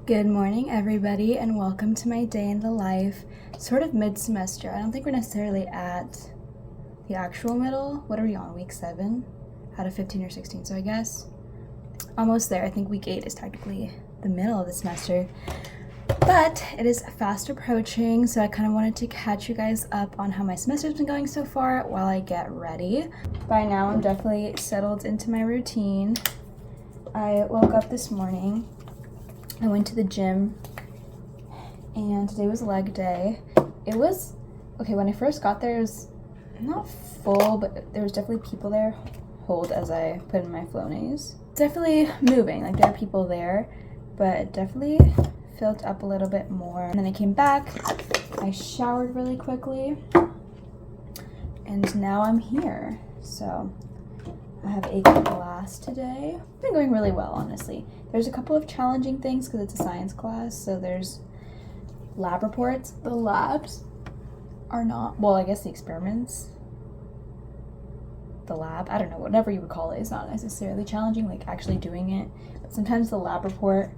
Good morning, everybody, and welcome to my day in the life, sort of mid-semester. I don't think we're necessarily at the actual middle. What are we on, week 7 out of 15 or 16? So I guess almost there. I think week 8 is technically the middle of the semester, but it is fast approaching, so I kind of wanted to catch you guys up on how my semester's been going so far while I get ready. By now, I'm definitely settled into my routine. I woke up this morning. I went to the gym, and today was leg day. It was, okay, when I first got there, it was not full, but there was definitely people there. Hold as I put in my Flonase. Definitely moving, like there are people there, but it definitely filled up a little bit more. And then I came back, I showered really quickly, and now I'm here. So I have a class today. It's been going really well, honestly. There's a couple of challenging things because it's a science class, so there's lab reports. The labs are not, well, I guess the experiments, the lab, I don't know, whatever you would call it, is not necessarily challenging, like actually doing it. But sometimes the lab report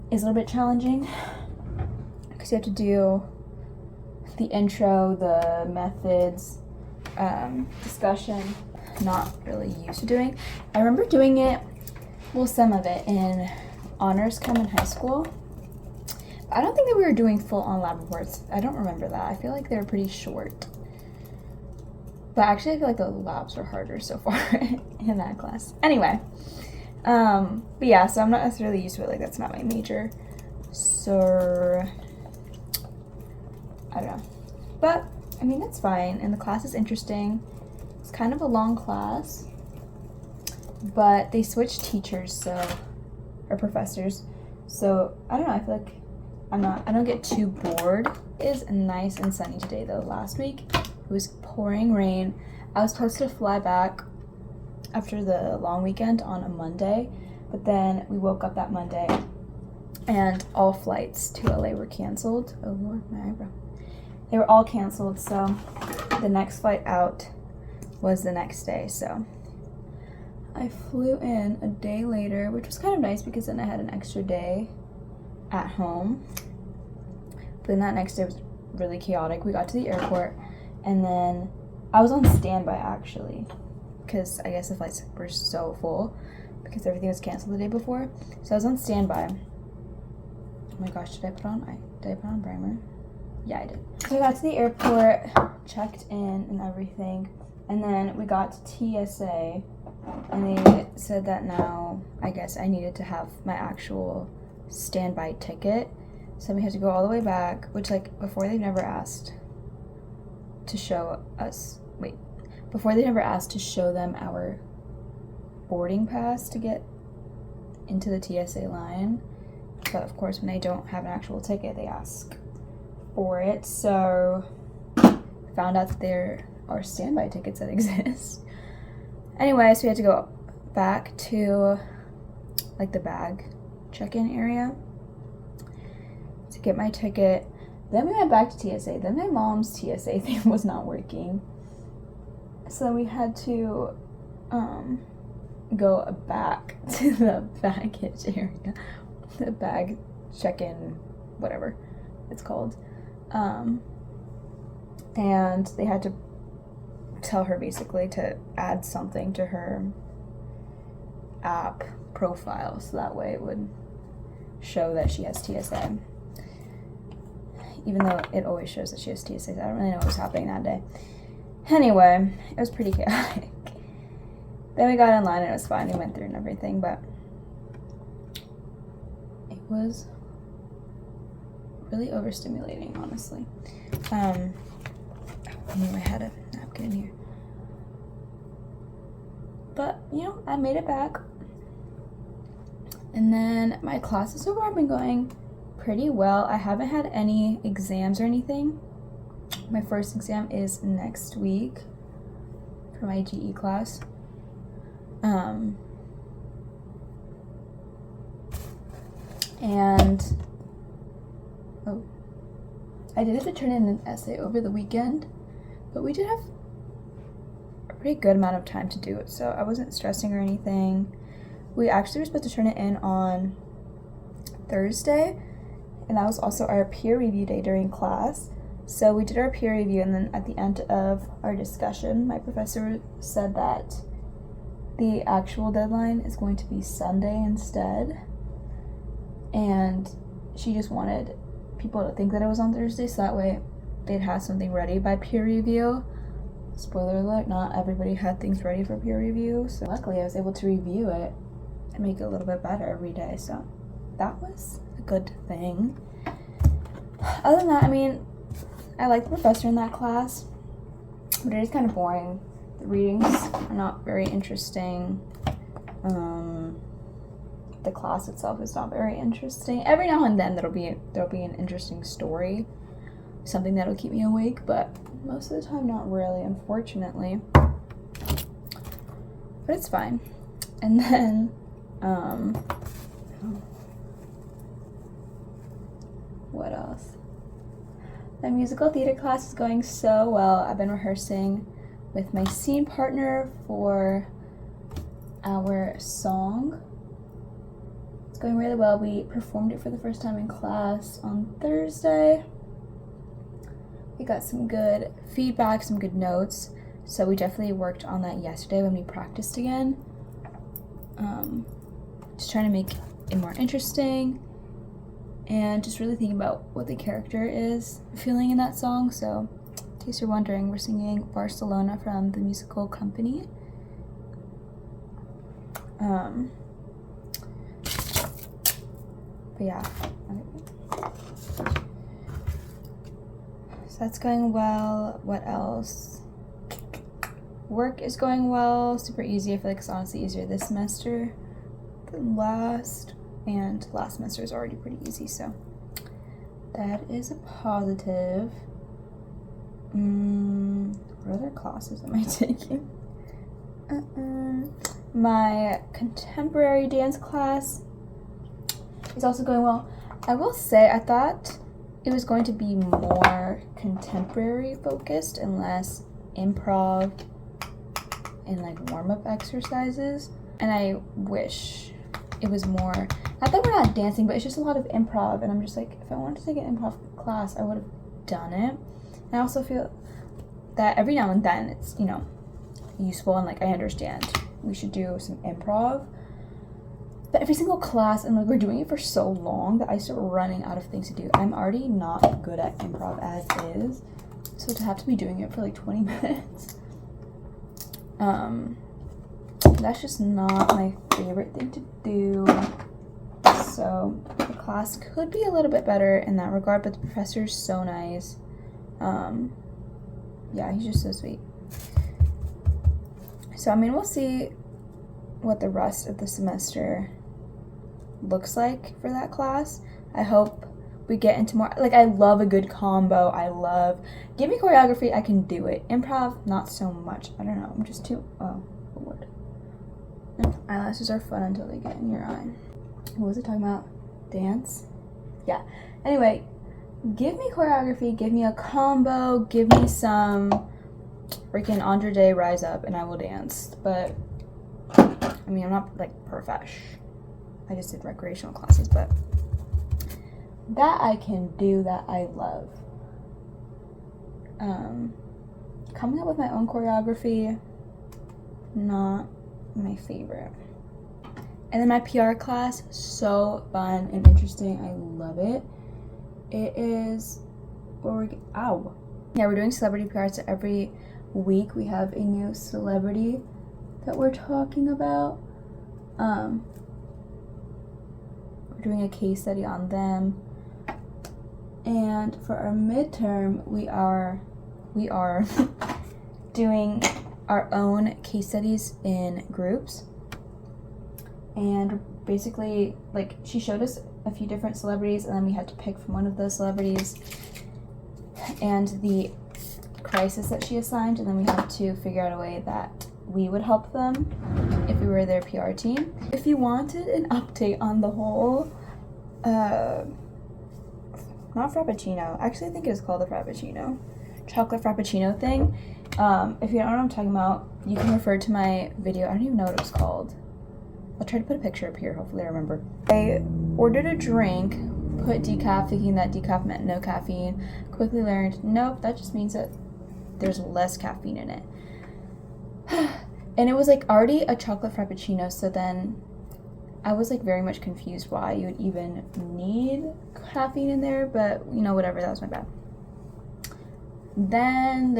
is a little bit challenging because you have to do the intro, the methods, discussion. Not really used to doing. I remember doing it, well, some of it in honors chem in high school. But I don't think that we were doing full on lab reports. I don't remember that. I feel like they were pretty short. But actually I feel like the labs were harder so far in that class. Anyway, but yeah, so I'm not necessarily used to it. Like that's not my major. So I don't know. But I mean, that's fine. And the class is interesting. It's kind of a long class, but they switched teachers, or professors. So I don't know, I feel like I don't get too bored. It is nice and sunny today though. Last week it was pouring rain. I was supposed to fly back after the long weekend on a Monday, but then we woke up that Monday and all flights to LA were canceled. Oh Lord, my eyebrow. They were all canceled, so the next flight out was the next day. So I flew in a day later, which was kind of nice because then I had an extra day at home. But then that next day was really chaotic. We got to the airport and then I was on standby actually because I guess the flights were so full because everything was canceled the day before. So I was on standby. Oh my gosh, did I put on primer? Yeah, I did. So I got to the airport, checked in and everything. And then we got to TSA, and they said that now, I guess I needed to have my actual standby ticket. So we had to go all the way back, which like before they never asked to show them our boarding pass to get into the TSA line. But of course, when they don't have an actual ticket, they ask for it. So found out that there are standby tickets that exist. Anyway, so we had to go back to like the bag check-in area to get my ticket. Then we went back to TSA. Then my mom's TSA thing was not working. So then we had to go back to the baggage area. The bag check-in, whatever it's called. And they had to tell her basically to add something to her app profile so that way it would show that she has TSA. Even though it always shows that she has TSA, I don't really know what was happening that day. Anyway, it was pretty chaotic. Then we got in line and it was fine. We went through and everything, but it was really overstimulating, honestly. I knew I had a napkin in here. But, you know, I made it back. And then my classes so far have been going pretty well. I haven't had any exams or anything. My first exam is next week for my GE class. I did have to turn in an essay over the weekend, but we did have a pretty good amount of time to do it, so I wasn't stressing or anything. We actually were supposed to turn it in on Thursday, and that was also our peer review day during class. So we did our peer review, and then at the end of our discussion, my professor said that the actual deadline is going to be Sunday instead, and she just wanted people to think that it was on Thursday, so that way they'd have something ready by peer review. Spoiler alert, not everybody had things ready for peer review, so luckily I was able to review it and make it a little bit better every day, so that was a good thing. Other than that, I mean, I like the professor in that class, but it is kind of boring. The readings are not very interesting. The class itself is not very interesting. Every now and then there'll be an interesting story, something that'll keep me awake, but most of the time not really, unfortunately. But it's fine. And then what else? My musical theater class is going so well. I've been rehearsing with my scene partner for our song. It's going really well. We performed it for the first time in class on Thursday. We got some good feedback, some good notes. So we definitely worked on that yesterday when we practiced again. Just trying to make it more interesting, and just really thinking about what the character is feeling in that song. So, in case you're wondering, we're singing Barcelona from the musical Company. But yeah. So that's going well. What else? Work is going well. Super easy. I feel like it's honestly easier this semester than last. And last semester is already pretty easy, so that is a positive. What other classes am I taking? My contemporary dance class is also going well. I will say, I thought it was going to be more contemporary focused and less improv and like warm-up exercises, and I wish it was more. Not that we're not dancing, but it's just a lot of improv, and I'm just like, if I wanted to take an improv class, I would have done it. And I also feel that every now and then it's, you know, useful, and like I understand we should do some improv, but every single class, and like we're doing it for so long that I start running out of things to do. I'm already not good at improv as is, so to have to be doing it for like 20 minutes, that's just not my favorite thing to do. So the class could be a little bit better in that regard, but the professor's so nice. Yeah, he's just so sweet. So I mean, we'll see what the rest of the semester looks like for that class. I hope we get into more, like, I love a good combo. Give me choreography, I can do it. Improv, not so much. I don't know, I'm just too, oh Lord. Eyelashes are fun until they get in your eye. What was I talking about? Dance? Yeah. Anyway, give me choreography, give me a combo, give me some freaking Andre Day Rise Up, and I will dance. But, I mean, I'm not, like, profesh. I just did recreational classes, but that I can do, that I love. Coming up with my own choreography, not my favorite. And then my PR class, so fun and interesting. I love it. It is where we're doing celebrity PR. So every week we have a new celebrity that we're talking about. We're doing a case study on them. And for our midterm, we are doing our own case studies in groups. And basically, like, she showed us a few different celebrities, and then we had to pick from one of those celebrities and the crisis that she assigned, and then we had to figure out a way that we would help them if we were their PR team. If you wanted an update on the whole, not Frappuccino, actually I think it is called the Frappuccino, chocolate Frappuccino thing. If you don't know what I'm talking about, you can refer to my video. I don't even know what it was called. I'll try to put a picture up here, hopefully I remember. I ordered a drink, put decaf, thinking that decaf meant no caffeine. Quickly learned, nope, that just means that there's less caffeine in it. And it was like already a chocolate frappuccino, so then I was like very much confused why you would even need caffeine in there, but you know, whatever, that was my bad. Then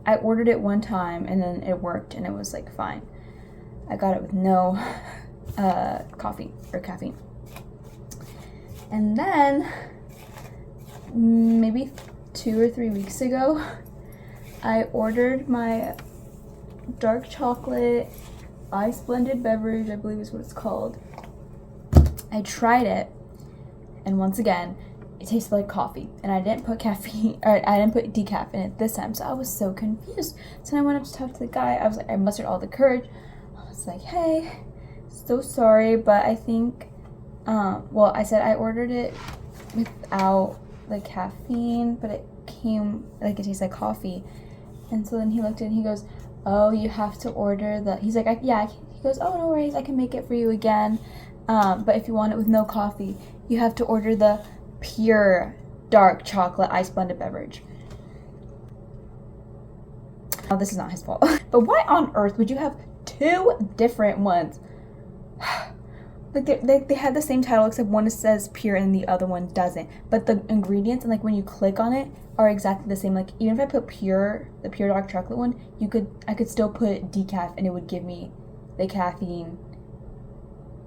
I ordered it one time and then it worked and it was like fine. I got it with no coffee or caffeine. And then maybe 2 or 3 weeks ago, I ordered my dark chocolate ice blended beverage, I believe is what it's called. I tried it, and once again, it tasted like coffee, and I didn't put caffeine, or I didn't put decaf in it this time, so I was so confused. So I went up to talk to the guy. I was like, I mustered all the courage. I was like, hey, so sorry, but I think, well, I said I ordered it without the caffeine, but it came, like, it tastes like coffee. And so then he looked at it and he goes, oh, you have to order the, he's like, yeah, he goes, oh, no worries, I can make it for you again. But if you want it with no coffee, you have to order the pure dark chocolate ice blended beverage. Now, this is not his fault. But why on earth would you have 2 different ones? Like they had the same title except one says pure and the other one doesn't. But the ingredients and like when you click on it are exactly the same. Like even if I put pure, the pure dark chocolate one, I could still put decaf and it would give me the caffeine,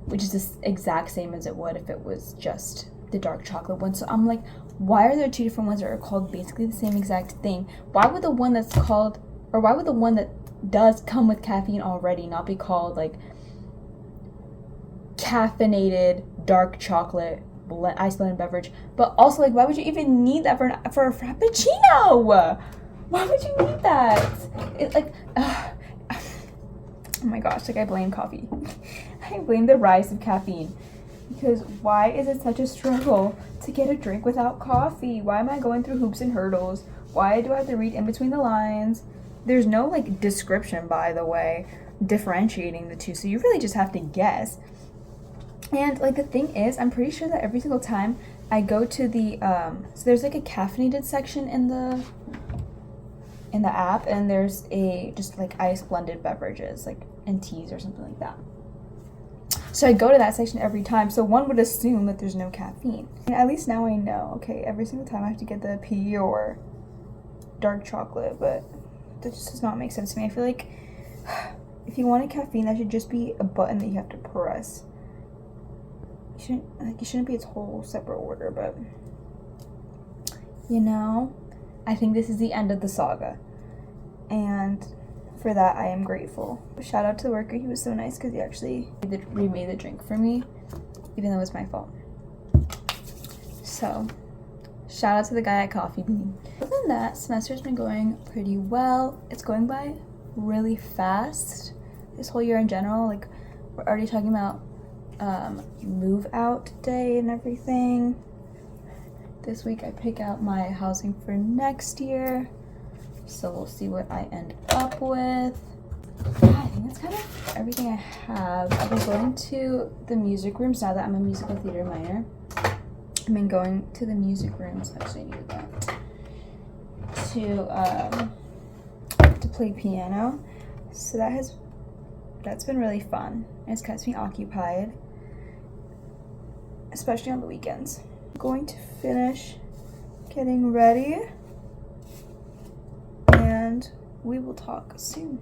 which is the exact same as it would if it was just the dark chocolate one. So I'm like, why are there 2 different ones that are called basically the same exact thing? Why would the one that's called, or why would the one that does come with caffeine already not be called like caffeinated dark chocolate ice blended beverage? But also, like, why would you even need that for a frappuccino? Why would you need that? It like, oh my gosh, like I blame coffee. I blame the rise of caffeine. Because why is it such a struggle to get a drink without coffee? Why am I going through hoops and hurdles? Why do I have to read in between the lines? There's no like description, by the way, differentiating the two, so you really just have to guess. And like the thing is, I'm pretty sure that every single time I go to the so there's like a caffeinated section in the app, and there's a just like ice blended beverages, like and teas or something like that. So I go to that section every time, so one would assume that there's no caffeine. And at least now I know, okay, every single time I have to get the pure dark chocolate, but that just does not make sense to me. I feel like if you wanted caffeine, that should just be a button that you have to press. It shouldn't be its whole separate order, but you know, I think this is the end of the saga, and for that I am grateful. Shout out to the worker, he was so nice because he actually remade the drink for me, even though it was my fault. So shout out to the guy at Coffee Bean. Other than that, semester's been going pretty well. It's going by really fast. This whole year in general, like we're already talking about move out day and everything. This week I pick out my housing for next year, so we'll see what I end up with. Yeah, I think that's kind of everything I have. I've been going to the music rooms now that I'm a musical theater minor. I've been going to the music rooms, actually I needed that, to play piano. So that's been really fun. It's kept me occupied, especially on the weekends. I'm going to finish getting ready and we will talk soon.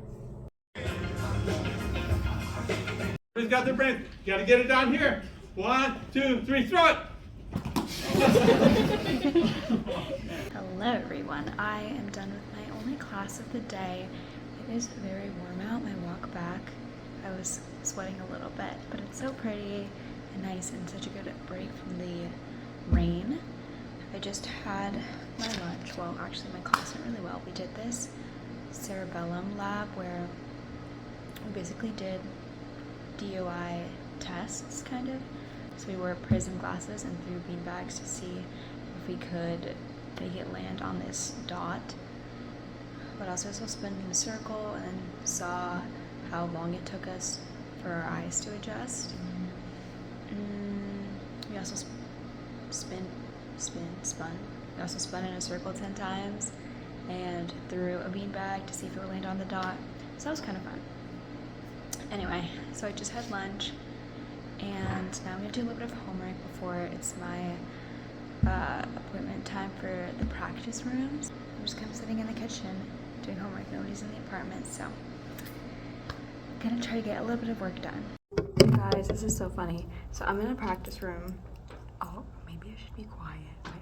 Who's got their brains? You gotta get it down here. 1, 2, 3, throw it! Hello everyone, I am done with my only class of the day. It is very warm out. My walk back, I was sweating a little bit, but it's so pretty and nice and such a good break from the rain. I just had my lunch. Well, actually my class went really well. We did this cerebellum lab where we basically did DOI tests, kind of. So we wore prism glasses and threw beanbags to see if we could make it land on this dot. But also spun in a circle and saw how long it took us for our eyes to adjust. We also spun. We also spun in a circle 10 times and threw a beanbag to see if it would land on the dot. So that was kind of fun. Anyway, so I just had lunch, and now I'm gonna do a little bit of homework before it's my appointment time for the practice rooms. I'm just kind of sitting in the kitchen doing homework. Nobody's in the apartment, so I'm gonna try to get a little bit of work done. Guys, this is so funny. So I'm in a practice room. Oh, maybe I should be quiet. But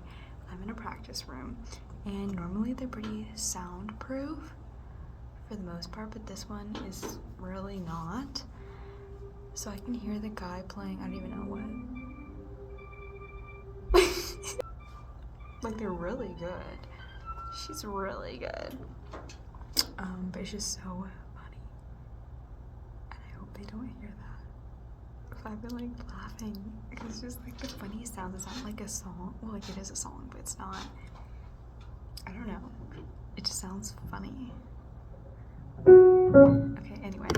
I'm in a practice room, and normally they're pretty soundproof for the most part, but this one is really not. So I can hear the guy playing, I don't even know what. Like, they're really good. She's really good. But it's just so funny. And I hope they don't hear that. If I've been like laughing, because it's just like the funniest sound. It's not like a song. Well, like it is a song, but it's not. I don't know. It just sounds funny. Okay, anyway.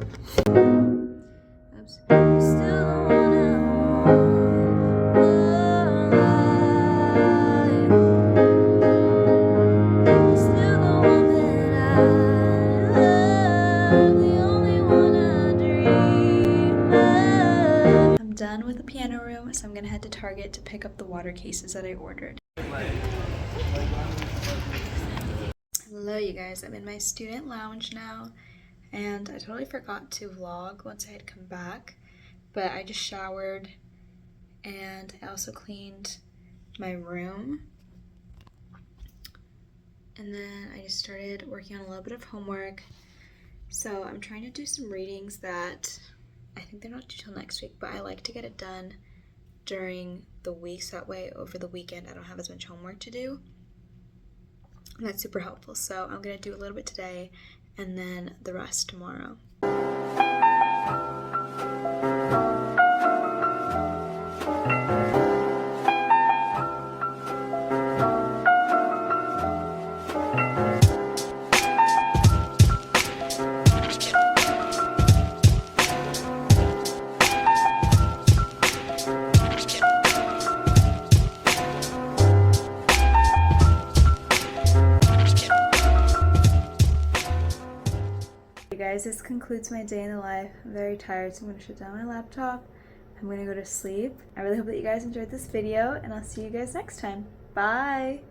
Oops. I'm done with the piano room, so I'm gonna head to Target to pick up the water cases that I ordered. Hello, you guys. I'm in my student lounge now, and I totally forgot to vlog once I had come back, but I just showered, and I also cleaned my room, and then I just started working on a little bit of homework. So I'm trying to do some readings that I think they're not due till next week, but I like to get it done during the week, so that way over the weekend I don't have as much homework to do. And that's super helpful. So I'm gonna do a little bit today and then the rest tomorrow. Guys, this concludes my day in the life. I'm very tired, so I'm going to shut down my laptop. I'm going to go to sleep. I really hope that you guys enjoyed this video, and I'll see you guys next time. Bye!